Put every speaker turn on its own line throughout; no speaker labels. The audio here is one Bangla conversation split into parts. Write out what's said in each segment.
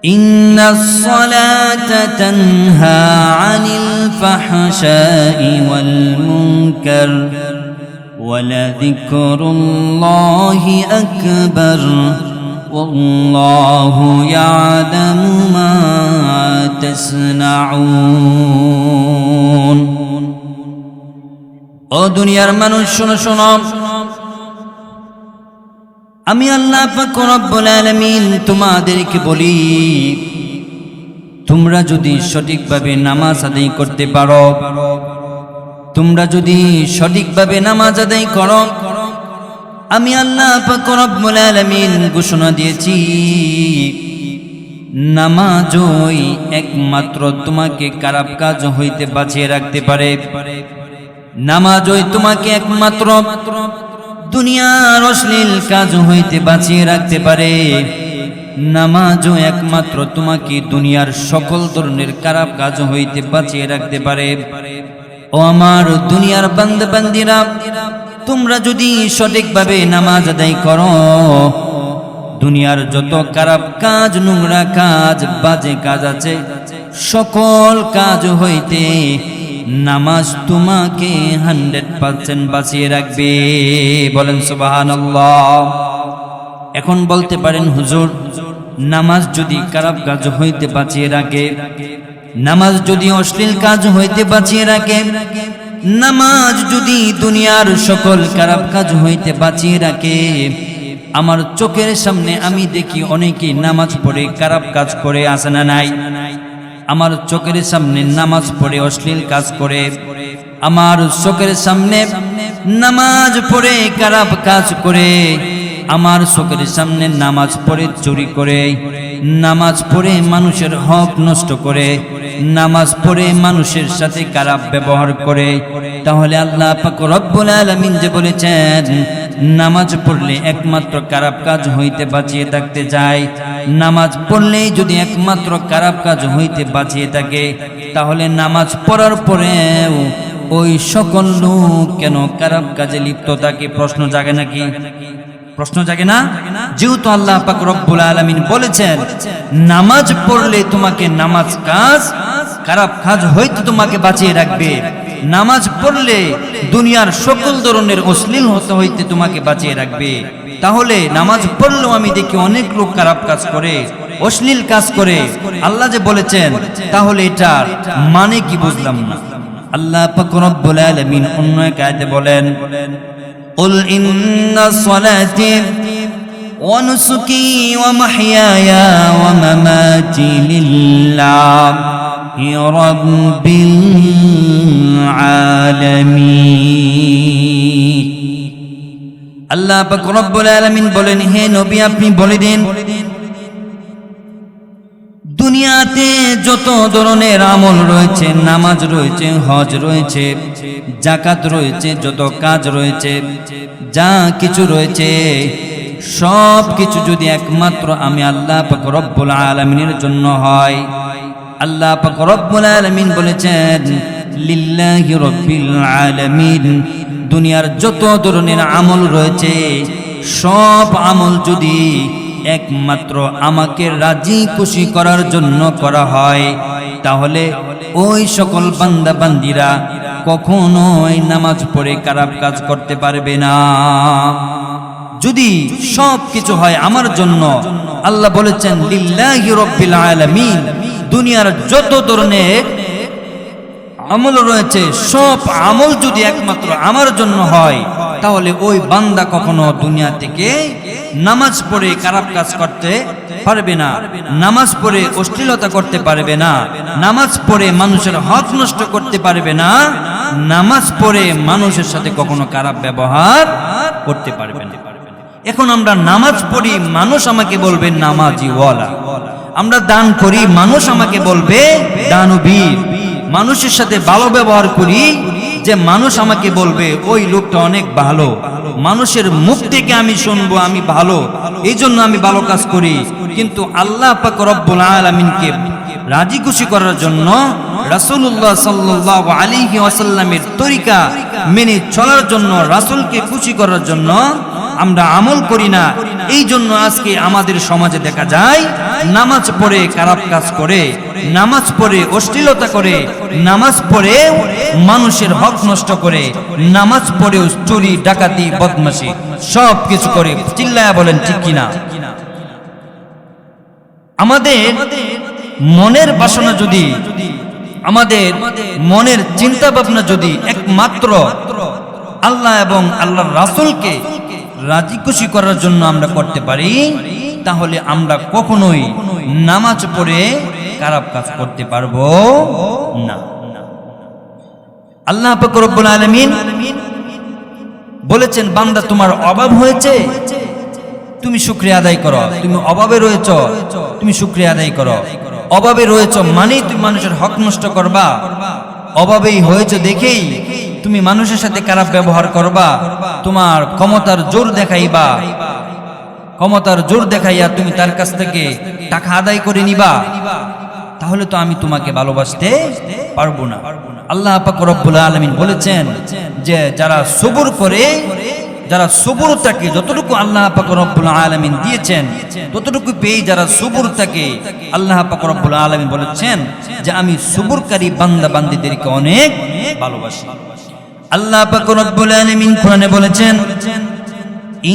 إن الصلاة تنهى عن الفحشاء والمنكر ولذكر الله أكبر والله يعلم ما تصنعون ও দুনিয়ার মানুষ শোনো শোনো আমি আল্লাহ পাক রব্বুল আলামিন তোমাদেরকে বলি তোমরা যদি সঠিকভাবে নামাজ আদায় করতে পারো তোমরা যদি সঠিকভাবে নামাজ আদায় করো আমি আল্লাহ পাক রব্বুল আলামিন ঘোষণা দিয়েছি নামাজই একমাত্র তোমাকে খারাপ কাজ হইতে বাঁচিয়ে রাখতে পারে নামাজই তোমাকে একমাত্র দুনিয়ার অশ্লীল কাজ হইতে বাঁচিয়ে রাখতে পারে নামাজও একমাত্র তোমাকে দুনিয়ার সকল ধরনের খারাপ কাজ হইতে বাঁচিয়ে রাখতে পারে ও আমার দুনিয়ার বান্দা বান্দিরা তোমরা যদি সঠিকভাবে নামাজ আদায় করো দুনিয়ার যত খারাপ কাজ নোংরা কাজ বাজে কাজ আছে সকল কাজ হইতে নামাজ তোমাকে 100% বাঁচিয়ে রাখবে বলেন সুবহানাল্লাহ এখন বলতে পারেন হুজুর নামাজ যদি খারাপ কাজ হইতে বাঁচিয়ে রাখে নামাজ যদি অশ্লীল কাজ হইতে বাঁচিয়ে রাখে নামাজ যদি দুনিয়ার সকল খারাপ কাজ হইতে বাঁচিয়ে রাখে আমার চোখের সামনে আমি দেখি অনেকে নামাজ পড়ে খারাপ কাজ করে আসে না নাই আমার চোখের সামনে নামাজ পড়ে অশ্লীল কাজ করে আমার চোখের সামনে নামাজ পড়ে খারাপ কাজ করে আমার চোখের সামনে নামাজ পড়ে চুরি করে নামাজ পড়ে মানুষের হক নষ্ট করে নামাজ পড়ে মানুষের সাথে খারাপ ব্যবহার করে তাহলে আল্লাহ পাক রব্বুল আলামিন যে বলেছেন নামাজ পড়লে একমাত্র খারাপ কাজ হইতে বাঁচিয়ে থাকতে যায় নামাজ পড়লেই যদি একমাত্র খারাপ কাজ হইতে বাঁচিয়ে থাকে তাহলে নামাজ পড়ার পরেও ওই সকল লোক কেন খারাপ কাজে লিপ্ত থাকে প্রশ্ন জাগে নাকি প্রশ্ন জাগে না যেহেতু আল্লাহ পাক রব্বুল আলামিন বলেছেন নামাজ পড়লে তোমাকে নামাজ কাজ খারাপ কাজ হইতে তোমাকে বাঁচিয়ে রাখবে নামাজ পড়লে দুনিয়ার সকল ধরনের অশ্লীল হইতে তোমাকে বাঁচিয়ে রাখবে তাহলে নামাজ পড়লেও আমি দেখি অনেক লোক খারাপ কাজ করে অশ্লীল কাজ করে আল্লাহ যে বলেছেন তাহলে এটার মানে কি বুঝলাম না আল্লাহ পাক রব্বুল আলামিন অন্য এক আয়াতে বলেন قل إن صلاتي ونسكي ومحياي ومماتي لله رب العالمين আল্লাহ পাক রব্বুল আলামিন বলেন হে নবী আপনি বলে দিন দুনিয়াতে যত ধরনের আমল রয়েছে নামাজ রয়েছে হজ রয়েছে যাকাত রয়েছে যত কাজ রয়েছে যা কিছু রয়েছে সব কিছু যদি একমাত্র আমি আল্লাহ পাক রব্বুল আলামিনের জন্য হয় আল্লাহ পাক রব্বুল আলামিন বলেছেন লিল্লাহি রাব্বিল আলামিন দুনিয়ার যত ধরনের আমল রয়েছে সব আমল যদি একমাত্র আমাকে রাজি খুশি করার জন্য করা হয় তাহলে ওই সকল বান্দা বান্দিরা কখনোই নামাজ পড়ে খারাপ কাজ করতে পারবে না যদি সব কিছু হয় আমার জন্য আল্লাহ বলেছেন লিল্লাহি রাব্বিল আলামিন দুনিয়ার যত ধরনের আমল রয়েছে সব আমল যদি একমাত্র আমার জন্য হয় তাহলে ওই বান্দা কখনো দুনিয়া থেকে নামাজ পড়ে খারাপ কাজ করতে পারবে না নামাজ পড়ে অশ্লীলতা করতে পারবে না নামাজ পড়ে মানুষের হক নষ্ট করতে পারবে না নামাজ পড়ে মানুষের সাথে কখনো খারাপ ব্যবহার করতে পারবে না এখন আমরা নামাজ পড়ি মানুষ আমাকে বলবে নামাজি ওয়ালা আমরা দান করি মানুষ আমাকে বলবে দানবীর মানুষের সাথে ভালো ব্যবহার করি যে মানুষ আমাকে বলবে ওই লোকটা অনেক ভালো মানুষের মুখ থেকে আমি শুনবো আমি ভালো এই জন্য আমি ভালো কাজ করি কিন্তু আল্লাহ পাক রব্বুল আলামিনকে রাজি খুশি করার জন্য রাসূলুল্লাহ সাল্লাল্লাহু আলাইহি ওয়াসাল্লামের তরিকা মেনে চলার জন্য রাসূলকে খুশি করার জন্য আমরা আমল করি না এই জন্য আজকে আমাদের সমাজে দেখা যায় নামাজ পড়ে খারাপ কাজ করে, নামাজ পড়ে অশ্লীলতা করে, নামাজ পড়ে মানুষের হক নষ্ট করে, নামাজ পড়েও চুরি ডাকাতি বদমাশি সব কিছু করে। চিল্লায়া বলেন ঠিক কিনা? আমাদের মনের বাসনা যদি, আমাদের মনের চিন্তা ভাবনা যদি একমাত্র আল্লাহ এবং আল্লাহর রাসূলকে রাজি খুশি করার জন্য আমরা করতে পারি, তাহলে আমরা কখনোই নামাজ পড়ে খারাপ কাজ করতে পারবো না। আল্লাহ পাক রব্বুল আলামিন বলেছেন, বান্দা তোমার অভাব হয়েছে, তুমি শুকরিয়া আদায় করো। তুমি অভাবে রয়েছ, তুমি শুকরিয়া আদায় করো। অভাবে রয়েছ মানেই তুমি মানুষের হক নষ্ট করবা, অভাবেই হয়েছে দেখেই তুমি মানুষের সাথে খারাপ ব্যবহার করবা, তোমার ক্ষমতার জোর দেখাইবা, ক্ষমতার জোর দেখাইয়া তুমি তার কাছ থেকে টাকা আদায় করে নিবা, তাহলে তো আমি তোমাকে ভালোবাসতে পারবো না। আল্লাহ পাক রব্বুল আলামিন বলেছেন যে যারা সবর করে, যারা সবর থাকে, যতটুকু আল্লাহ পাক রব্বুল আলামিন দিয়েছেন ততটুকু পেয়ে যারা সবর থাকে, আল্লাহ পাক রব্বুল আলামিন বলেছেন যে আমি সবরকারী বান্দা বান্দীদেরকে অনেক ভালোবাসি। আল্লাহ পাক রব্বুল আলামিন কোরআনে বলেছেন,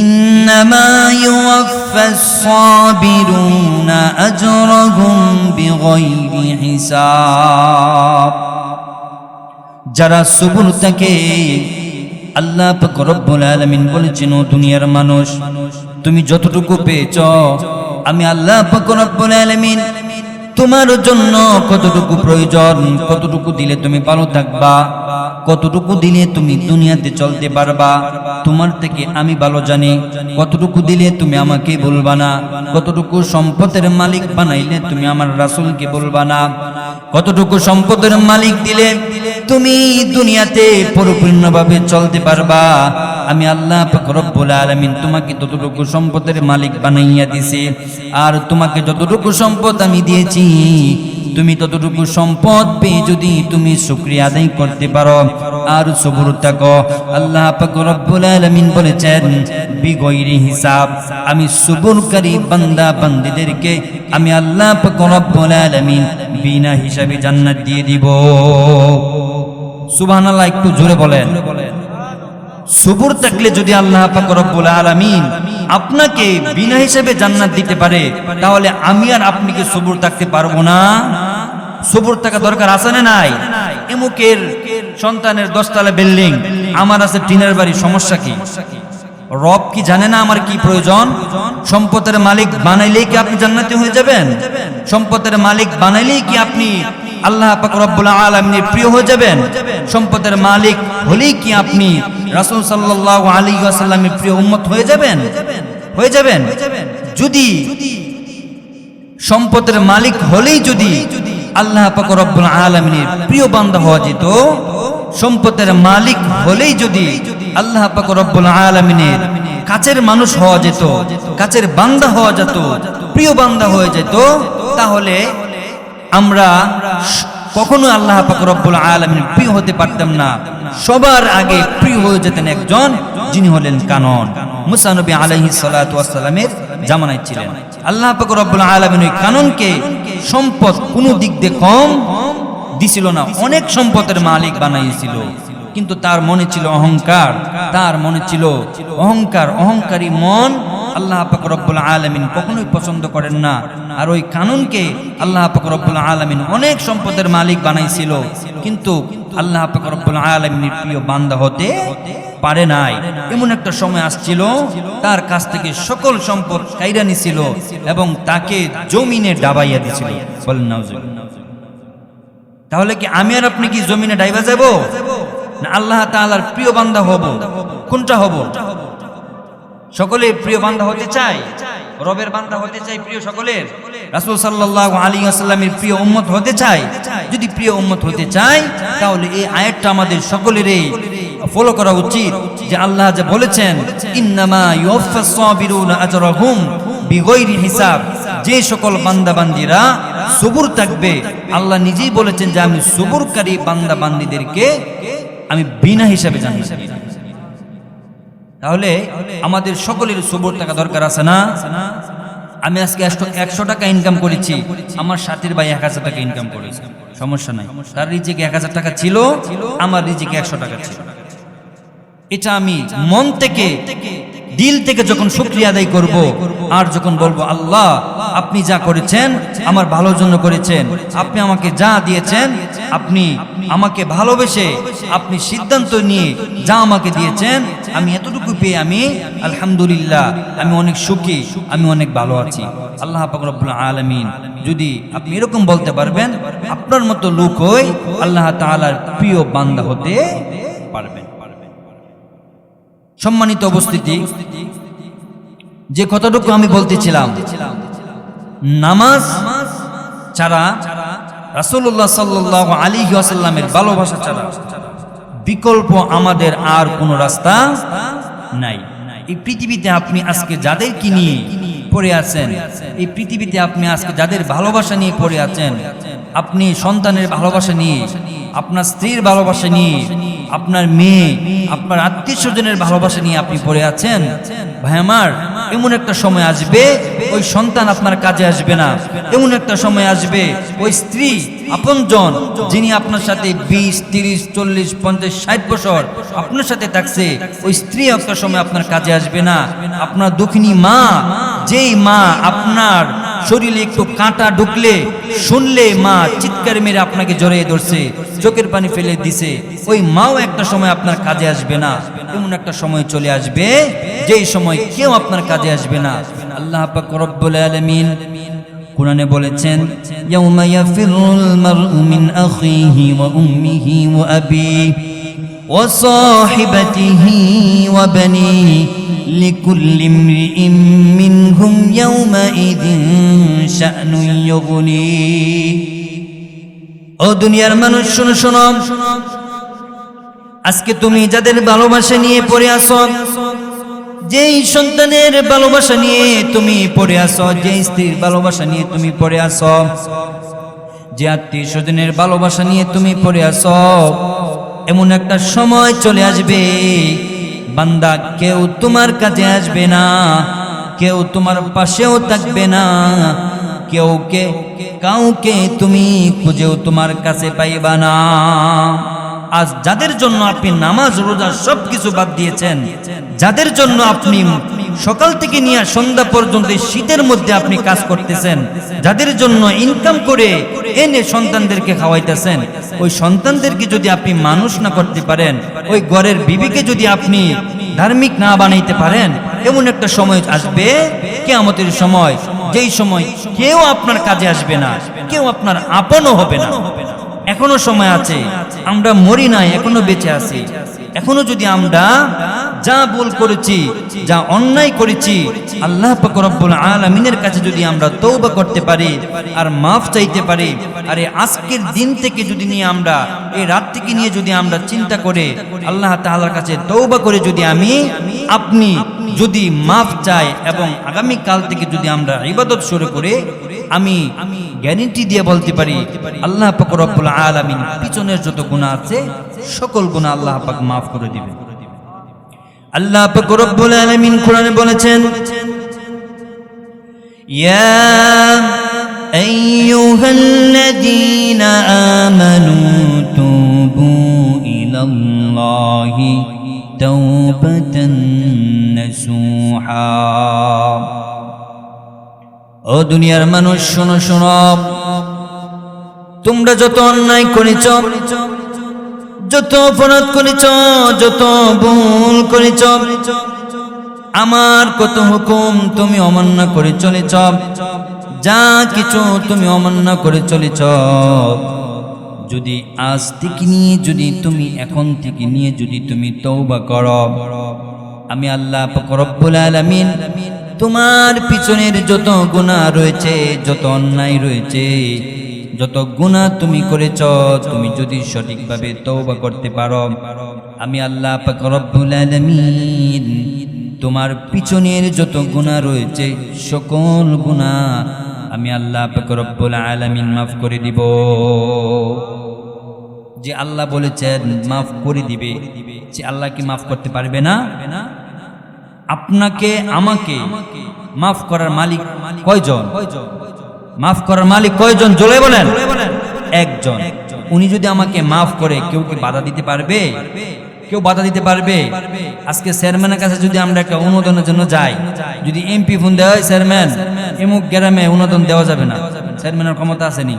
ইন্নামা ইউওয়াফাস সাবিরুনা আজরাহুম বিগাইরি হিসাব। যারা সবর থাকে, আল্লাহ পাক রব্বুল আলামিন বলেছেন, ও দুনিয়ার মানুষ, তুমি যতটুকু পেয়েছো আমি আল্লাহ পাক রব্বুল আলামিন তোমার জন্য কতটুকু প্রয়োজন, কতটুকু দিলে তুমি ভালো থাকবা, কতটুকু দিলে তুমি দুনিয়াতে চলতে পারবা, তোমার থেকে আমি ভালো জানি। কতটুকু দিলে তুমি আমাকে বলবা না, কতটুকু সম্পদের মালিক বানাইলে তুমি আমার রাসূলকে বলবা না, কতটুকু সম্পদের মালিক দিলে তুমি দুনিয়াতে পরিপূর্ণভাবে চলতে পারবা। আমি আল্লাহ পাক রব্বুল আলামিন তোমাকে ততটুকু সম্পদের মালিক বানাইয়া দিছি, আর তোমাকে যতটুকু সম্পদ আমি দিয়েছি, তুমি ততটুকু সম্পদ পেয়ে যদি তুমি শুকরিয়া আদায় করতে পারো আর সবর থাকো, আল্লাহ পাক রব্বুল আলামিন বলেছেন বিগয়রি হিসাব, আমি সবরকারী বান্দা বান্দীদেরকে আমি আল্লাহ পাক রব্বুল আলামিন বিনা হিসাবে জান্নাত দিয়ে দিব। সুবহানাল্লাহ, একটু জোরে বলেন। সবর থাকলে যদি আল্লাহ পাক রব্বুল আলামিন আপনাকে বিনা হিসাবে জান্নাত দিতে পারে, তাহলে আমি আর আপনি কি সবর থাকতে পারবো না? সবর থাকা দরকার আছে না নাই? এমুকের সন্তানের 10 তলা বিল্ডিং, আমার আছে টিনের বাড়ি, সমস্যা কি? রব কি জানে না আমার কি প্রয়োজন? সম্পদের মালিক বানাইলেই কি আপনি জান্নাতি হয়ে যাবেন? সম্পদের মালিক বানাইলেই কি আপনি আল্লাহ পাক রব্বুল আলামিনের প্রিয় হয়ে যাবেন? সম্পদের মালিক হলেই কি আপনি রাসূল সাল্লাল্লাহু আলাইহি ওয়াসাল্লামের প্রিয় উম্মত হয়ে যাবেন? হয়ে যাবেন? যদি সম্পদের মালিক হলেই যদি আল্লাহ পাক রব্বুল আলামিনের প্রিয় বান্দা হওয়া যেত, সম্পদের মালিক হলেই যদি আল্লাহ পাক রব্বুল আলামিনের কাছের মানুষ হওয়া যেত, কাছের বান্দা হওয়া যেত, প্রিয় বান্দা হয়ে যেত, তাহলে আমরা কখনো আল্লাহ পাক রব্বুল আলামিনের প্রিয় হতে পারতাম না। সবার আগে প্রিয় হয়ে যেতেন একজন, যিনি হলেন কানন। মুসা নবী আলাইহিস সালাতু ওয়াস সালামের জামানায় ছিলেন। আল্লাহ পাক রব্বুল আলামিন ওই কাননকে সম্পদ কোনো দিক দিয়ে কম দিছিল না, অনেক সম্পদের মালিক বানাইছিল, কিন্তু তার মনে ছিল অহংকার, তার মনে ছিল অহংকার। অহংকারী মন আল্লাহ পাক রব্বুল আলামিন কখনোই পছন্দ করেন না। আর ওই কাননকে আল্লাহ পাক রব্বুল আলামিন অনেক সম্পদের মালিক বানাইছিল, কিন্তু আল্লাহ পাক রব্বুল আলামিনের প্রিয় বান্দা হতে পারে নাই। এমন একটা সময় আসছিল, তার কাছ থেকে সকল সম্পদ কাইরা নিছিল এবং তাকে জমিনে ডাবাইয়া দিছিল। বলেন নাউজুবিল্লাহ। তাহলে কি আমি আর আপনি কি জমিনে ডাইবা যাব না আল্লাহ তাআলার প্রিয় বান্দা হব? কোনটা হব? সকলে প্রিয় বান্দা হতে চাই, রবের বান্দা হতে চাই, প্রিয় সকলের, রাসূল সাল্লাল্লাহু আলাইহি ওয়াসাল্লামের প্রিয় উম্মত হতে চাই। যদি প্রিয় উম্মত হতে চাই, তাহলে এই আয়াতটা আমাদের সকলেরই ফলো করা উচিত, যে আল্লাহ যে বলেছেন ইন্নামা ইউওয়াফাস সাবিরুনা আজরাহুম বিগাইরি হিসাব, যে সকল বান্দা বান্দীরা সবর থাকবে, আল্লাহ নিজেই বলেছেন যে আমি সবরকারী বান্দা বান্দীদেরকে আমি বিনা হিসাবে জান্নাত দিব। তাহলে আমাদের সকলের সবর থাকা দরকার আছে না? আমি আজকে 100 টাকা ইনকাম করেছি, আমার সাথীর ভাই 1000 টাকা ইনকাম করেছে, সমস্যা নাই। তার রিজিকে 1000 টাকা ছিল, আমার রিজিকে 100 টাকা ছিল। এটা আমি মন থেকে, দিল থেকে যখন শুকরিয়া আদায় করব, আর যখন বলবো আল্লাহ আপনি যা করেছেন আমার ভালোর জন্য করেছেন, আপনি আমাকে যা দিয়েছেন, আপনি আমাকে ভালোবেসে আপনি সিদ্ধান্ত নিয়ে যা আমাকে দিয়েছেন, আমি এতটুকু পেয়ে আমি আলহামদুলিল্লাহ, আমি অনেক সুখী, আমি অনেক ভালো আছি। আল্লাহ পাক রব্বুল আলামিন যদি আপনি এরকম বলতে পারবেন, আপনার মতো লোক হই আল্লাহ তাআলার প্রিয় বান্দা হতে পারবেন। সম্মানিত উপস্থিতি, যে কথাটুকু আমি বলতেছিলাম, নামাজ ছাড়া, রাসূলুল্লাহ সাল্লাল্লাহু আলাইহি ওয়াসাল্লামের ভালোবাসা ছাড়া বিকল্প আমাদের আর কোনো রাস্তা নাই। এই পৃথিবীতে আপনি আজকে যাদেরকে নিয়ে পড়ে আছেন, এই পৃথিবীতে আপনি আজকে যাদের ভালোবাসা নিয়ে পড়ে আছেন, আপনি সন্তানের ভালোবাসা নিয়ে, আপনার স্ত্রীর ভালোবাসা নিয়ে, আপনার মেয়ে, আপনার আত্মীয় স্বজনের ভালোবাসা নিয়ে আপনি পড়ে আছেন, ভাই আমার, এমন একটা সময় আসবে ওই সন্তান আপনার কাজে আসবে না। এমন একটা সময় আসবে ওই স্ত্রী, আপনজন, যিনি আপনার সাথে 20, 30, 40, 50, 60 বছর আপনার সাথে থাকছে, ওই স্ত্রী একটা সময় আপনার কাজে আসবে না। আপনার দুঃখিনী মা, যেই মা আপনার শরীরে একটু কাঁটা ঢুকলে শুনলে মা চিৎকার মেরে আপনাকে জড়িয়ে ধরছে, চোখের পানি ফেলে দিছে, ওই মাও একটা সময় আপনার কাজে আসবে না। এমন একটা সময় চলে আসবে যেই সময় কেউ আপনার কাজে আসবে না। আল্লাহ পাক রব্বুল আলামিন কুরআনে বলেছেন, ইয়াউমা ইয়াফিরুল মারউ মিন আখিহি ওয়া উম্মিহি ওয়া আবিহি ওয়া সাহিবাতিহি ওয়া বানিহি লিকুল্লি ইমরিইম মিনহুম ইয়াউমাইযিন শা'নুন ইউগনি। ও দুনিয়ার মানুষ, শোনো শোনো, আজকে তুমি যাদের ভালোবাসা নিয়ে পড়ে আছো, যেই সন্তানের ভালোবাসা নিয়ে তুমি পড়ে আছো, যেই স্ত্রীর ভালোবাসা নিয়ে তুমি পড়ে আছো, যে আত্মীয় স্বজনের ভালোবাসা নিয়ে তুমি পড়ে আছো, এমন একটা সময় চলে আসবে বান্দা, কেউ তোমার কাছে আসবে না, কেউ তোমার পাশেও থাকবে না, কাউকে তুমি খুঁজেও তোমার কাছে পাইবা না। আজ যাদের জন্য আপনি নামাজ রোজা সবকিছু বাদ দিয়েছেন, যাদের জন্য আপনি সকাল থেকে নিয়ে সন্ধ্যা পর্যন্ত শীতের মধ্যে আপনি কাজ করতেছেন, যাদের জন্য ইনকাম করে এনে সন্তানদেরকে খাওয়াইতেছেন, ওই সন্তানদেরকে যদি আপনি মানুষ না করতে পারেন, ওই ঘরের বিবিকে যদি আপনি ধার্মিক না বানাইতে পারেন, এমন একটা সময় আসবে কিয়ামতের সময়, যেই সময় কেউ আপনার কাজে আসবে না, কেউ আপনার আপনও হবে না। এখনো সময় আছে, আমরা মরি নাই, এখনো বেঁচে আছি। এখনো যদি আমরা যা ভুল করেছি, যা অন্যায় করেছি, আল্লাহ পাক রব্বুল আলামিনের কাছে যদি আমরা তওবা করতে পারি আর মাফ চাইতে পারি, আরে আজকের দিন থেকে যদি নিয়ে আমরা, এই রাত থেকে নিয়ে যদি আমরা চিন্তা করে আল্লাহ তাআলার কাছে তওবা করে যদি আপনি যদি মাফ চাই এবং আগামী কাল থেকে যদি আমরা ইবাদত শুরু করে, আমি গ্যারান্টি দিয়ে বলতে পারি আল্লাহ পাক রব্বুল আলামিন পিছনের যত গুনাহ আছে সকল গুনাহ আল্লাহ পাক মাফ করে দিবেন। আল্লাহ পাক রব্বুল আলামিন কোরআনে বলেছেন, ইয়া আইয়ুহাল্লাযীনা আমানু তুবু ইলাল্লাহি তাওবাতান নাসুহা। ও দুনিয়ার মানুষ, শোনো শোনো, তোমরা যত অন্যায় করেছ, যত অপরাধ করেছ, যত ভুল করেছ, আমার কত হুকুম তুমি অমান্য করে চলেছ, যা কিছু তুমি অমান্য করে চলেছ, যদি আজ থেকে নিয়ে যদি তুমি এখন থেকে নিয়ে যদি তুমি তওবা করো, আমি আল্লাহ পাক রব্বুল আলামিন তোমার পিছনের যত গুনাহ রয়েছে, যত অন্যায় রয়েছে, যত গুনাহ তুমি করেছ, তুমি যদি সঠিকভাবে তওবা করতে পারো, আমি আল্লাহ পাক রব্বুল আলামিন তোমার পিছনের যত গুনাহ রয়েছে সকল গুনাহ আমি আল্লাহ পাক রব্বুল আলামিন মাফ করে দিব। যে আল্লাহ বলেছেন মাফ করে দিবে, যে আল্লাহ কি মাফ করতে পারবে না? আপনাকে আমাকে মাফ করার মালিক কয়জন? মাফ করার মালিক কয়জন? জোরে বলেন। একজন। উনি যদি আমাকে মাফ করে, কেউ কি বাধা দিতে পারবে? কেউ বাধা দিতে পারবে? আজকে চেয়ারম্যানের কাছে যদি আমরা একটা অনুদানের জন্য যাই, যদি এমপি ফোন দেয়, চেয়ারম্যান এমুক গ্রামে অনুদান দেওয়া যাবে না, চেয়ারম্যানের ক্ষমতা আসেনি?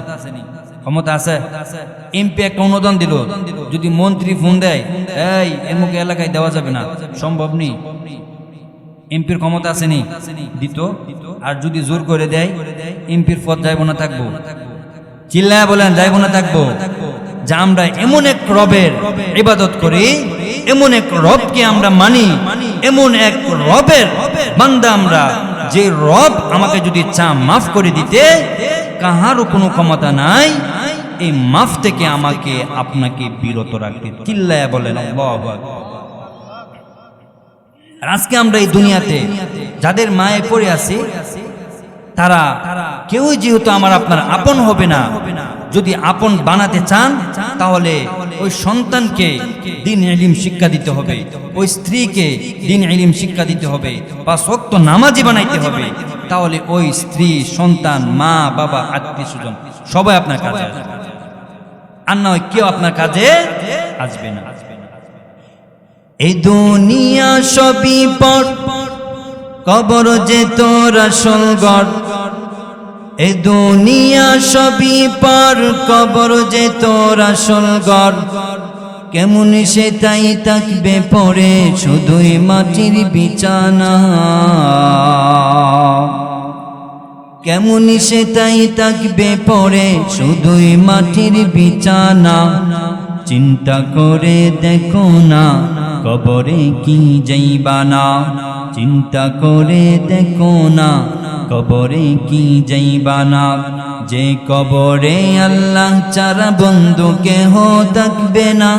ক্ষমতা আছে? এমপি একটা অনুদান দিল, যদি মন্ত্রী ফোন দেয়, এই এমুক এলাকায় দেওয়া যাবে না, সম্ভব নেই। এমপির ক্ষমতা আসেনি? দিত। আর যদি জোর করে দেয়, এমপির পদ যাইব না থাকবো? চিল্লায় বলেন, যাইব না থাকবো? যা আমরা এমন এক রবের ইবাদত করি, এমন এক রবকে আমরা মানি, এমন এক রবের বান্দা আমরা, যে রব আমাকে যদি চা মাফ করে দিতে, কাহারও কোনো ক্ষমতা নাই এই মাফ থেকে আমাকে আপনাকে বিরত রাখতে। চিল্লায় বলেন আল্লাহু আকবার। আর আজকে আমরা এই দুনিয়াতে যাদের মায়ে পড়ে আছি, তারা কেউই যেহেতু আমার আপনার আপন হবে না। যদি আপন বানাতে চান, তাহলে ওই সন্তানকে দ্বীন ইলম শিক্ষা দিতে হবে, ওই স্ত্রীকে দ্বীন ইলম শিক্ষা দিতে হবে, 5 ওয়াক্ত নামাজি বানাইতে হবে। তাহলে ওই স্ত্রী, সন্তান, মা, বাবা, আত্মীয় স্বজন সবাই আপনার কাজে আসবে। আর নয় কেউ আপনার কাজে আসবে না। এই দুনিয়া সবই পর, কবর যে তোর আসল ঘর। এই দুনিয়া সবই পর, কবর যে তোর আসল ঘর। কেমন সে তাই থাকবে পরে, শুধুই মাটির বিছানা। কেমন সে তাই থাকবে পরে, শুধুই মাটির বিছানা। চিন্তা করে দেখো না, কবরে কি যাইবা না। চিন্তা করে দেখো না, কবরে কি যাইবা না। যে কবরে আল্লাহ ছাড়া বন্ধু কেহ থাকবে না।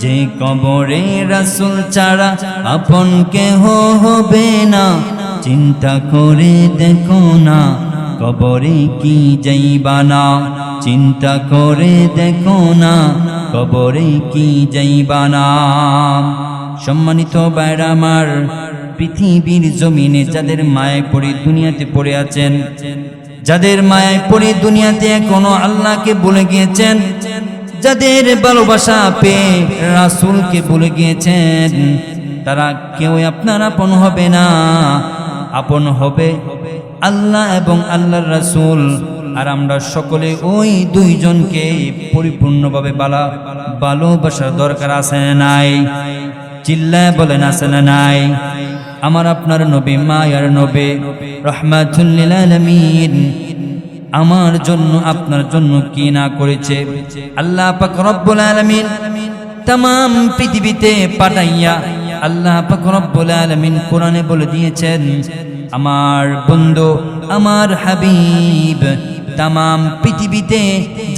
যে কবরে রাসূল ছাড়া আপন কেহ হবে না। চিন্তা করে দেখো না, কবরে কি যাইবা না। চিন্তা করে দেখো না, কবরে কি যাইবা না। সম্মানিত ভাইরা আমার, পৃথিবীর জমিনে যাদের মায়ে পড়ে দুনিয়াতে পড়ে আছেন, যাদের মায়ে পড়ে দুনিয়াতে এখনো আল্লাহকে ভুলে গিয়েছেন, যাদের ভালোবাসা পেয়ে রাসূলকে ভুলে গিয়েছেন, তারা কেউ আপনার আপন হবে না। আপন হবে আল্লাহ এবং আল্লাহর রাসূল। আর আমরা সকলে ওই দুইজনকে পরিপূর্ণভাবে ভালোবাসার দরকার আছে না নাই? চিল্লায় বলেন আছে না নাই? আমার আপনার নবী, মায়ার নবী, রাহমাতুল লিল আলামিন আমার জন্য আপনার জন্য কি না করেছে। আল্লাহ পাক রব্বুল আলামিন तमाम পৃথিবীতে পাঠাইয়া আল্লাহ পাক রব্বুল আলামিন কোরআনে বলে দিয়েছেন, আমার বন্ধু, আমার হাবিব तमाम পৃথিবীতে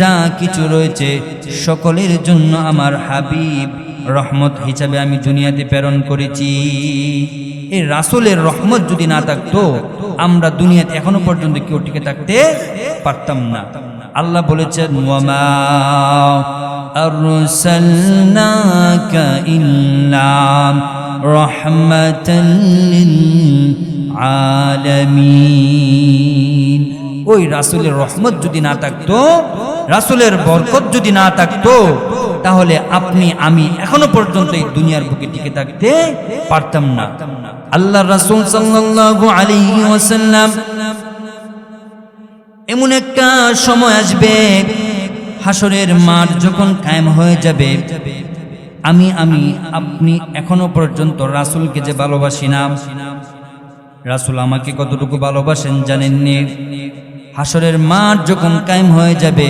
যা কিছু রয়েছে সকলের জন্য আমার হাবিব রহমত হিসাবে আমি দুনিয়াতে প্রেরণ করেছি। এই রাসূলের রহমত যদি না থাকতো, আমরা দুনিয়াতে এখনো পর্যন্ত কেউ টিকে থাকতে পারতাম না। আল্লাহ বলেছেন, ওয়ামা আরসালনাকা ইল্লা রাহমাতাল লিল আলামিন। ওই রাসূলের রহমত যদি না থাকতো, রাসূলের বরকত যদি না থাকতো, তাহলে আপনি আমি এখনো পর্যন্ত এই দুনিয়ার বুকে টিকে থাকতে পারতাম না। আল্লাহর রাসূল সাল্লাল্লাহু আলাইহি ওয়াসাল্লাম এমন একটা সময় আসবে, হাসরের মাঠ যখন কায়েম হয়ে যাবে, আমি আপনি এখনো পর্যন্ত রাসূলকে যে ভালোবাসি না, রাসূল আমাকে কতটুকু ভালোবাসেন জানেননি? হাসরের মাঠ যখন কায়েম হয়ে যাবে,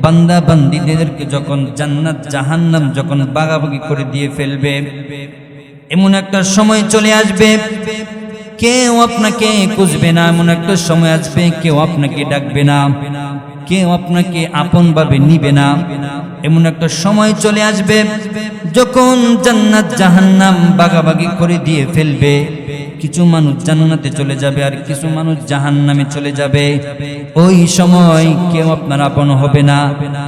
বান্দা বান্দীদেরকে যখন জান্নাত জাহান্নাম যখন ভাগাভাগি করে দিয়ে ফেলবে, এমন একটা সময় চলে আসবে কেউ আপনাকে খুঁজবে না। এমন একটা সময় আসবে কেউ আপনাকে ডাকবে না, কেউ আপনাকে আপন ভাবে নিবে না। এমন একটা সময় চলে আসবে যখন জান্নাত জাহান্নাম ভাগাভাগি করে দিয়ে ফেলবে, কিছু মানুষ জান্নাতে চলে যাবে আর কিছু মানুষ জাহান্নামে চলে যাবে। ওই সময় কেউ আপনার আপন হবে না।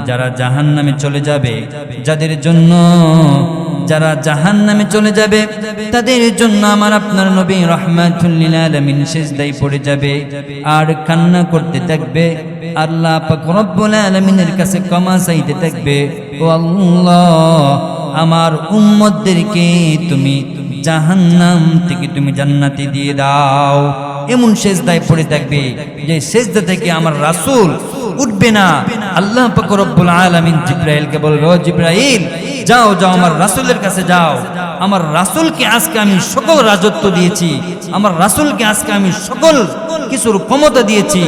যারা জাহান্নামে চলে যাবে, যারা জাহান্নামে চলে যাবে তাদের জন্য আমার আপনার নবী রাহমাতুল লিল আলামিন সিজদায় পড়ে যাবে আর কান্না করতে থাকবে। আল্লাহ পাক রব্বুল আলামিনের কাছে ক্ষমা চাইতে থাকবে, ও আল্লাহ আমার উম্মতদেরকে তুমি জাহান্নাম থেকে তুমি জান্নাতে দিয়ে দাও। এমন সিজদায় পড়ে থাকবে যে সিজদা থেকে আমার রাসূল উঠবে না। আল্লাহ পাক রব্বুল আলামিন জিবরাইলকে বলবে, ও জিবরাইল যাও যাও আমার রাসূলের কাছে যাও। আমার রাসূলকে আজকে আমি সকল রাজত্ব দিয়েছি, আমার রাসূলকে আজকে আমি সকল কিছুর ক্ষমতা দিয়েছি।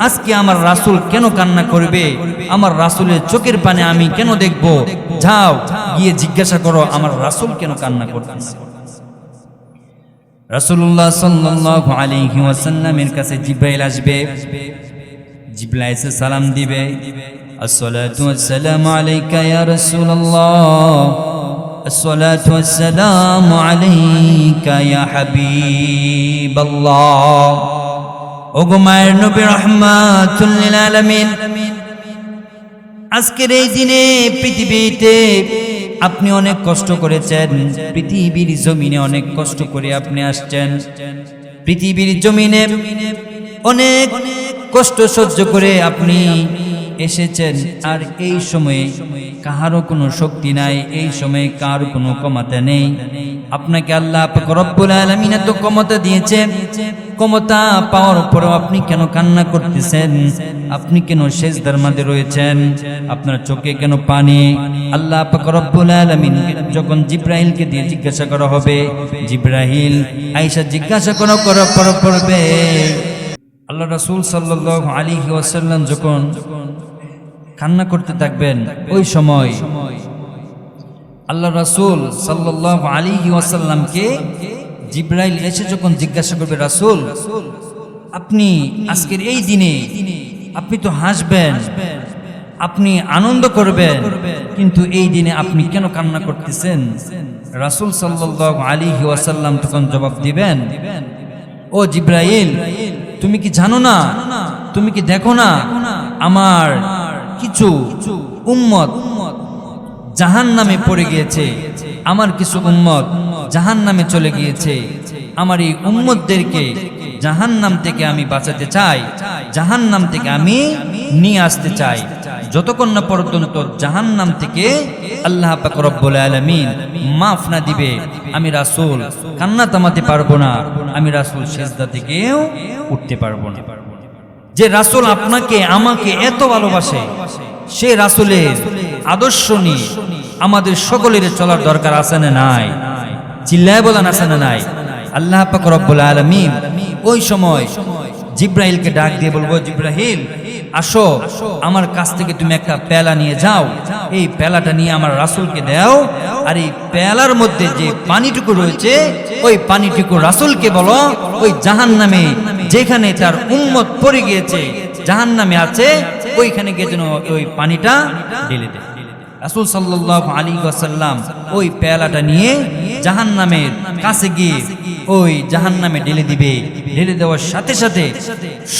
আজকে আমার রাসূল কেন কান্না করবে? আমার রাসূলের চোখের পানে আমি কেন দেখব? যাও গিয়ে জিজ্ঞাসা করো আমার রাসূল কেন কান্না করতেছে। রাসূলুল্লাহ সাল্লাল্লাহু আলাইহি ওয়াসাল্লামের কাছে জিবরাইল আসবে। জিবরাইল এসে সালাম দিবে, আসসালাতু ওয়াসসালামু আলাইকা ইয়া রাসূলুল্লাহ, আসসালাতু ওয়াসসালামু আলাইকা ইয়া হাবিবাল্লাহ। ওগো মায়ের নবী রাহমাতুল লিল আলামিন, আজকের এই দিনে পৃথিবীতে আপনি অনেক কষ্ট করেছেন, পৃথিবীর জমিনে অনেক কষ্ট করে আপনি আসছেন। পৃথিবীর জমিনে অনেক কষ্ট সহ্য করে আপনি এসেছেন। আর এই সময়ে কাহারও কোনো শক্তি নাই, এই সময়ে কারো কোনো ক্ষমতা নেই। আপনাকে আল্লাহ পাক রব্বুল আলামিন এত ক্ষমতা দিয়েছে, ক্ষমতা পাওয়ার পরেও আপনি কেন কান্না করতেছেন? আপনি কেন সিজদার মধ্যে রয়েছেন? আপনার চোখে কেন পানি? আল্লাহ পাক রব্বুল আলামিন যখন জিবরাইলকে দিয়ে জিজ্ঞাসা করা হবে, জিবরাইল আয়েশা জিজ্ঞাসা করবে। আল্লাহ রাসূল সাল্লাল্লাহু আলাইহি ওয়াসাল্লাম যখন কান্না করতে থাকবেন, ওই সময় আল্লাহ রাসূল সাল্লাল্লাহু আলাইহি ওয়াসাল্লামকে জিবরাইল এসে যখন জিজ্ঞাসা করবে, রাসূল আপনি আজকের এই দিনে আপনি তো হাসবেন, আপনি আনন্দ করবেন, কিন্তু এই দিনে আপনি কেন কান্না করতেছেন? রাসূল সাল্লাল্লাহু আলাইহি ওয়াসাল্লাম তখন জবাব দিবেন, ও জিবরাইল তুমি কি জানো না, তুমি কি দেখো না আমার কিছু উম্মত জাহান্নামে পড়ে গিয়েছে, আমার কিছু উম্মত জাহান্নামে চলে গিয়েছে। আমার এই উম্মতদেরকে জাহান্নাম থেকে আমি বাঁচাতে চাই, জাহান্নাম থেকে আমি নিয়ে আসতে চাই। যতক্ষণ না পর্যন্ত জাহান্নাম থেকে আল্লাহ পাক রব্বুল আলামিন মাফ না দিবে, আমি রাসূল কান্না থামাতে পারবো না, আমি রাসূল সিজদা থেকেও উঠতে পারবো না। যে রাসূল আপনাকে আমাকে এত ভালোবাসে, সে রাসূলের আদর্শ নিয়ে আমাদের সকলের চলার দরকার আছে না নাই? চিল্লায় বলেন আছে না নাই? আল্লাহ পাক রব্বুল আলামিন ওই সময় জিবরাইলকে ডাক দিয়ে বলবো, জিবরাইল আসো, আমার কাছ থেকে তুমি একটা পেলা নিয়ে যাও, এই পেলাটা নিয়ে আমার রাসূলকে দাও, আর এই পেলার মধ্যে যে পানিটুকু রয়েছে ওই পানিটুকু রাসূলকে বলো ওই জাহান্নামে যেখানে তার উম্মত পড়ে গিয়েছে, জাহান্নামে আছে, ওইখানে গিয়ে যেন ওই পানিটা ঢেলে দেয়। রাসূল সাল্লাল্লাহু আলাইহি ওয়াসাল্লাম ওই পেয়ালাটা নিয়ে জাহান্নামের কাছে গিয়ে ওই জাহান্নামে ঢেলে দিবে। ঢেলে দেওয়ার সাথে সাথে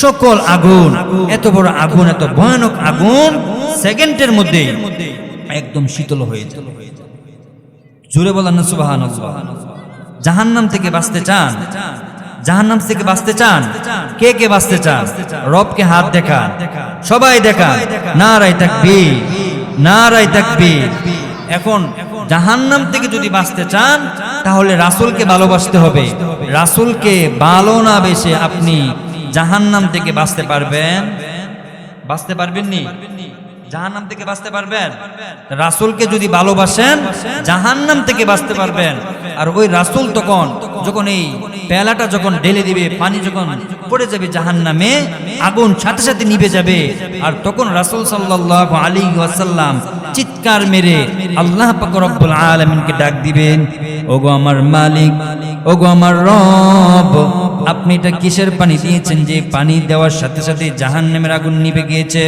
সকল আগুন, এত বড় আগুন, এত ভয়ানক আগুন সেকেন্ডের মধ্যে একদম শীতল হয়ে যায়। জোরে বলেন না সুবহানাল্লাহ। জাহান্নাম থেকে বাঁচতে চান? জাহান্নাম থেকে বাঁচতে চান? কে কে বাঁচতে চান? রবকে হাত দেখান, সবাই দেখান, নারায়ে তাকবীর, নারায়ে তাকবীর। এখন জাহান্নাম থেকে যদি বাঁচতে চান তাহলে রাসূলকে ভালোবাসতে হবে। রাসূলকে ভালো না বেশে আপনি জাহান্নাম থেকে বাঁচতে পারবেন? বাঁচতে পারবেন নি? জাহান্নাম থেকে বাঁচতে পারবেন? রাসূলকে যদি ভালোবাসেন জাহান্নাম থেকে বাঁচতে পারবেন। আর ওই রাসূল তখন যখন এই পেলাটা যখন ঢেলে দিবে, পানি যখন পড়ে যাবে জাহান্নামে, আগুন সাথে সাথে নিভে যাবে। আর তখন রাসূল সাল্লাল্লাহু আলাইহি ওয়াসাল্লাম চিৎকার মেরে আল্লাহ পাক রব্বুল আলামিনকে ডাক দিবেন, ওগো আমার মালিক, ওগো আমার রব, আপনি এটা কিসের পানি দিয়েছেন যে পানি দেওয়ার সাথে সাথে জাহান্নামের আগুন নিভে গিয়েছে?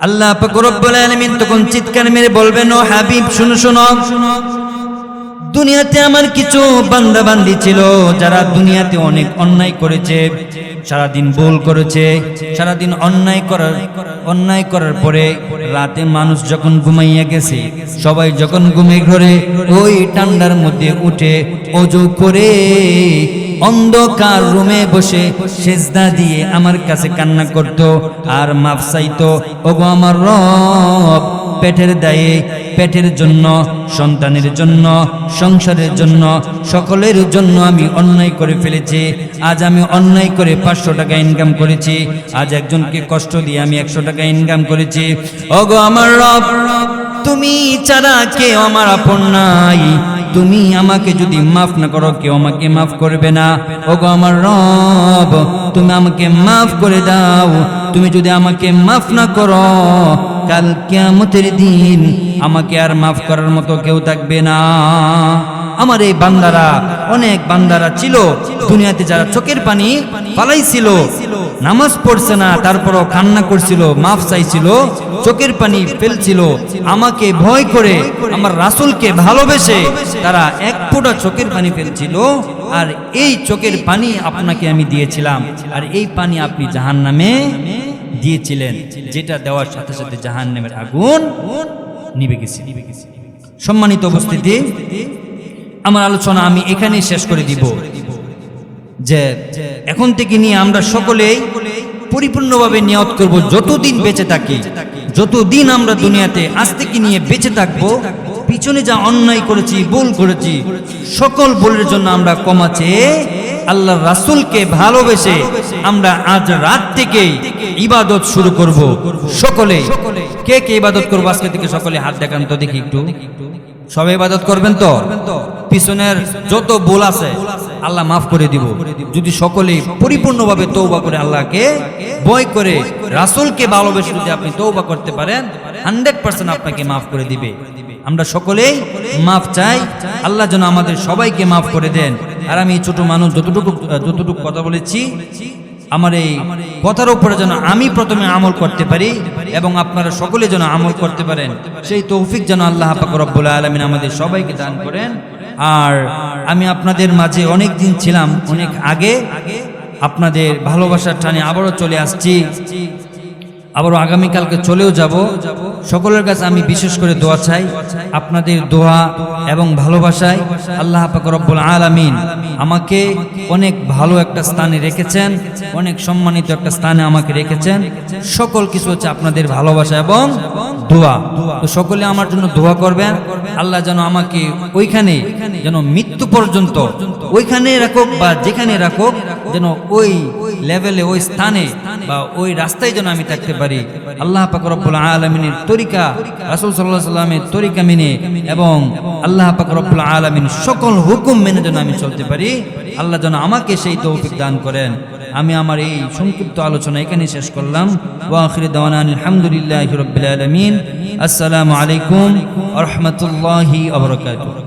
আল্লাহ পাক রব্বুল আলামিন তখন চিৎকার মেরে বলবেন, ও হাবিব শুনো শুনো, দুনিয়াতে আমার কিছু বান্দা বান্দি ছিল যারা দুনিয়াতে অনেক অন্যায় করেছে, সারাদিন ভুল করেছে, সারাদিন অন্যায় করার পরে রাতে মানুষ যখন ঘুমাইয়া গেছে, সবাই যখন ঘুমে ঘরে ওই ঠান্ডার মধ্যে উঠে ওযু করে অন্ধকার রুমে বসে সেজদা দিয়ে আমার কাছে কান্না করত আর মাফ চাইতো, ওগো আমার রব, পেটের দায়ে, পেটের জন্য, সন্তানের জন্য, সংসারের জন্য, সকলের জন্য আমি অন্যায় করে ফেলেছি। আজ আমি অন্যায় করে 500 টাকা ইনকাম করেছি, আজ একজনকে কষ্ট দিয়ে আমি 100 টাকা ইনকাম করেছি। ওগো আমার রব, তুমি ছাড়া কেউ আমার আপন নাই, তুমি আমাকে যদি মাফ না করো কেউ আমাকে মাফ করবে না। ওগো আমার রব, তুমি আমাকে মাফ করে দাও। তুমি যদি আমাকে মাফ না করো, কাল কিয়ামতের দিন আমাকে আর মাফ করার মতো কেউ থাকবে না। আমার এই বান্দারা, অনেক বান্দারা ছিল দুনিয়াতে যারা চোখের পানি ফালাইছিল, নামাজ পড়ছে না, তারপরও কান্না করছিল, মাফ চাইছিল, চোখের পানি ফেলছিল, আমাকে ভয় করে, আমার রাসূলকে ভালোবেসে তারা এক ফোঁটা চোখের পানি ফেলছিল। আর এই চোখের পানি আপনাকে আমি দিয়েছিলাম, আর এই পানি আপনি জাহান্নামে দিয়েছিলেন, যেটা দেওয়ার সাথে সাথে জাহান্নামের আগুন নিভে গেছে। সম্মানিত উপস্থিতি, আমার আলোচনা আমি এখানেই শেষ করে দিব যে এখন থেকে নিয়ে আমরা সকলেই পরিপূর্ণভাবে নিয়ত করব, যতদিন বেঁচে থাকি, যতদিন আমরা দুনিয়াতে আজ থেকে নিয়ে বেঁচে থাকবো, পিছনে যা অন্যায় করেছি, ভুল করেছি, সকল ভুলের জন্য আমরা ক্ষমা চেয়ে আল্লাহর রাসূলকে ভালোবেসে আমরা আজ রাত থেকেই ইবাদত শুরু করব। সকলে কে কে ইবাদত করবো আজকে থেকে? সকলে হাত দেখান তো দেখি একটু। সবাই ইবাদত করবেন তো? পিছনের যত ভুল আছে আল্লাহ মাফ করে দিব যদি সকলে পরিপূর্ণভাবে তওবা করে আল্লাহকে ভয় করে রাসূলকে ভালোবেসে যদি আপনি তওবা করতে পারেন, 100% আপনাকে মাফ করে দিবে। আমরা সকলেই মাফ চাই, আল্লাহ যেন আমাদের সবাইকে মাফ করে দেন। আর আমি ছোট মানুষ যতটুকু কথা বলেছি, আমার এই কথার উপরে যেন আমি প্রথমে আমল করতে পারি এবং আপনারা সকলে যেন আমল করতে পারেন, সেই তৌফিক যেন আল্লাহ পাক রব্বুল আলামিন আমাদের সবাইকে দান করেন। আর আমি আপনাদের মাঝে অনেক দিন ছিলাম, অনেক আগে, আপনাদের ভালোবাসার টানে আবারও চলে আসছি, আবারও আগামীকালকে চলেও যাব। সকলের কাছে আমি বিশেষ করে দোয়া চাই, আপনাদের দোয়া এবং ভালোবাসায় আল্লাহ পাক রব্বুল আলামিন আমাকে অনেক ভালো একটা স্থানে রেখেছেন, অনেক সম্মানিত একটা স্থানে আমাকে রেখেছেন। সকল কিছু হচ্ছে আপনাদের ভালোবাসা এবং দোয়া। তো সকলে আমার জন্য দোয়া করবেন, আল্লাহ যেন আমাকে ওইখানে, যেন মৃত্যু পর্যন্ত ওইখানে রাখুক বা যেখানে রাখুক, যেন ওই লেভেলে, ওই স্থানে বা ওই রাস্তায় যেন আমি থাকতে পারি। আল্লাহ পাক রব্বুল আলামিনের তরিকা, রাসূল সাল্লাল্লাহু আলাইহি ওয়াসাল্লামের তরিকা মেনে এবং আল্লাহ পাক রব্বুল আলামিন সকল হুকুম মেনে যেন আমি চলতে পারি, আল্লাহ যেন আমাকে সেই তৌফিক দান করেন। আমি আমার এই সংক্ষিপ্ত আলোচনা এখানে শেষ করলাম। ওয়া আখিরু দাওয়ানা আলহামদুলিল্লাহি রাব্বিল আলামিন। আসসালামু আলাইকুম ওয়া রাহমাতুল্লাহি ওয়া বারাকাতুহু।